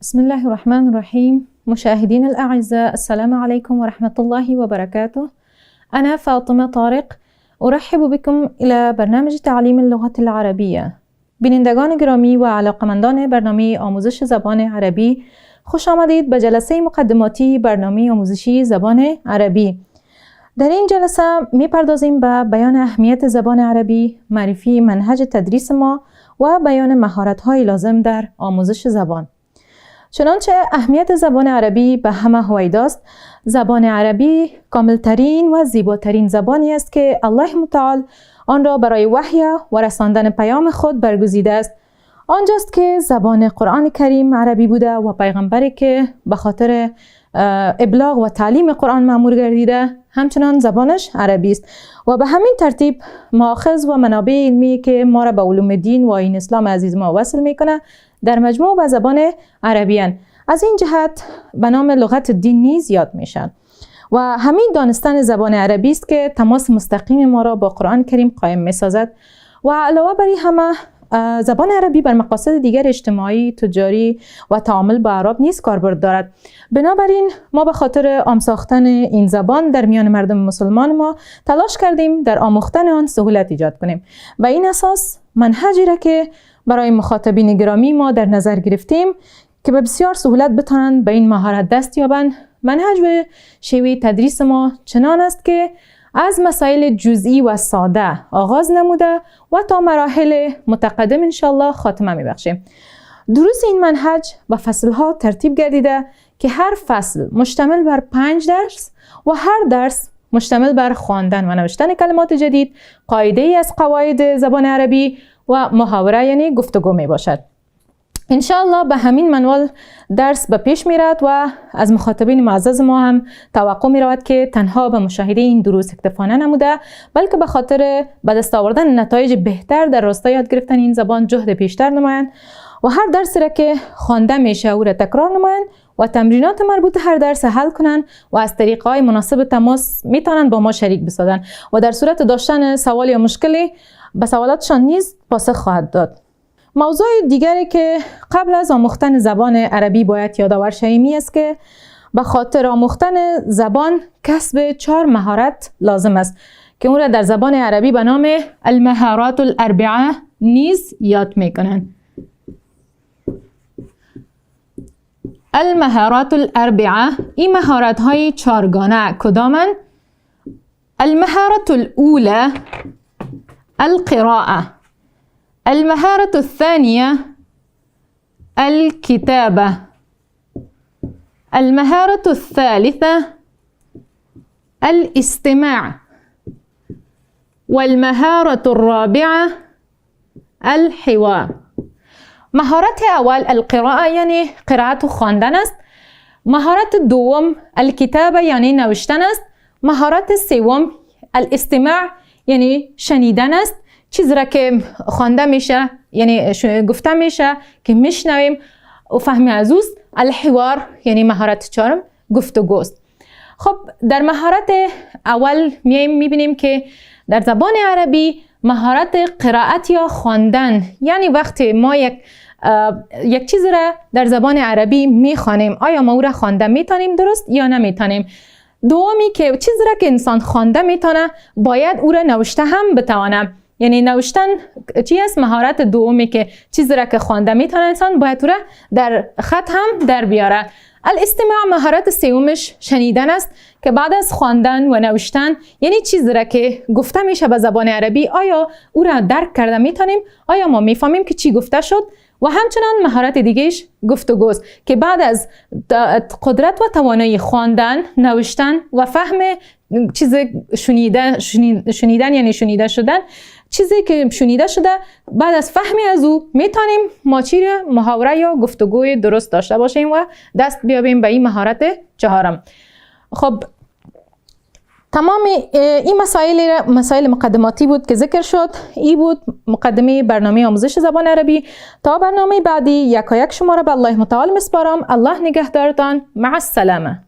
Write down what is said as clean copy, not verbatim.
بسم الله الرحمن الرحيم. مشاهدين الأعزاء، السلام عليكم ورحمة الله وبركاته. أنا فاطمة طارق، أرحب بكم إلى برنامج تعليم اللغة العربية. بینندگان گرامی و علاقمندان برنامه آموزش زبان عربی، خوش آمدید به جلسه مقدماتی برنامه آموزشی زبان عربی. در این جلسه می‌پردازیم به بیان اهمیت زبان عربی، معرفی منهج تدریس ما و بیان مهارت‌های لازم در آموزش زبان. چنانچه اهمیت زبان عربی به همه هویداست، زبان عربی کاملترین و زیباترین زبانی است که الله متعال آن را برای وحی و رساندن پیام خود برگزیده است. آنجاست که زبان قرآن کریم عربی بوده و پیغمبری که به خاطر ابلاغ و تعلیم قرآن مأمور گردیده همچنان زبانش عربی است و به همین ترتیب ماخذ و منابع علمی که ما را به علوم دین و این اسلام عزیز ما وصل میکنه در مجموع به زبان عربی هستند. از این جهت به نام لغت دین نیز یاد میشن و همین دانستن زبان عربی است که تماس مستقیم ما را با قرآن کریم قائم میسازد. و علاوه بر همه زبان عربی بر مقاصد دیگر اجتماعی، تجاری و تعامل با اعراب نیز کاربرد دارد. بنابراین ما به خاطر آموختن این زبان در میان مردم مسلمان ما تلاش کردیم در آموختن آن سهولت ایجاد کنیم. به این اساس منهجی را که برای مخاطبین گرامی ما در نظر گرفتیم که به بسیار سهولت بتوانند به این مهارت دست یابند. منهج و شیوه تدریس ما چنان است که از مسائل جزئی و ساده آغاز نموده و تا مراحل متقدم انشالله خاتمه میبخشیم. دروس این منهج به فصلها ترتیب گردیده که هر فصل مشتمل بر 5 درس و هر درس مشتمل بر خواندن و نوشتن کلمات جدید، قاعده ای از قواعد زبان عربی و محاوره یعنی گفتگو می باشد. انشاءالله به همین منوال درس به پیش می رود و از مخاطبین معزز ما هم توقع می رود که تنها به مشاهده این دروس اکتفا نموده، بلکه به خاطر به دست آوردن نتایج بهتر در راستای یاد گرفتن این زبان جهد بیشتر نمایند و هر درسی را که خوانده میشه او را تکرار نمایند و تمرینات مربوط هر درس حل کنند و از طریقهای مناسب تماس میتونند با ما شریک بسازند و در صورت داشتن سوال یا مشکلی به سوالاتشان نیز پاسخ خواهد داد. موضوع دیگری که قبل از آموختن زبان عربی باید یادآور شویم است که به خاطر آموختن زبان کسب 4 مهارت لازم است که اون را در زبان عربی به نام المهارات الاربعه نیز یاد میکنند. المهارات الاربعه، این مهارت های 4 گانه کدامند؟ المهارة الأولى القراءة، المهارة الثانية الكتابة، المهارة الثالثة الاستماع، والمهارة الرابعة الحوار. مهارت اول القراءة یعنی قرائت و خواندن است. مهارت دوم الکتابه یعنی نوشتن است. مهارت سوم الاستماع یعنی شنیدن است. چیزی را که خوانده میشه یعنی گفته میشه که میشنویم و فهم از اوست. الحوار یعنی مهارت چهارم گفتگوست. خب در مهارت اول میبینیم که در زبان عربی مهارت قرائت یا خواندن یعنی وقتی ما یک چیز را در زبان عربی میخوانیم آیا ما او را خوانده میتونیم درست یا نمیتونیم. دومی که چیزی را که انسان خوانده میتونه باید او را نوشته هم بتونه. یعنی نوشتن چی است؟ مهارت دومی که چیزی را که خوانده میتونه انسان باید او را در خط هم در بیاره. الاستماع مهارت سومش شنیدن است که بعد از خواندن و نوشتن یعنی چیزی را که گفته میشه به زبان عربی آیا او را درک کرده میتونیم، آیا ما میفهمیم که چی گفته شد. و همچنان مهارت دیگهش گفتگوست که بعد از قدرت و توانایی خواندن، نوشتن و فهم چیز شنیدن یعنی شنیده شدن، چیزی که شنیده شده بعد از فهمی از او میتونیم ما محاوره یا گفتگوی درست داشته باشیم و دست بیابیم به این مهارت چهارم. خب تمام این مسائل مقدماتی بود که ذکر شد. این بود مقدمه برنامه آموزش زبان عربی. تا برنامه بعدی یکایک شما را به الله متعال میسپارم. الله نگهدارتان. مع السلامه.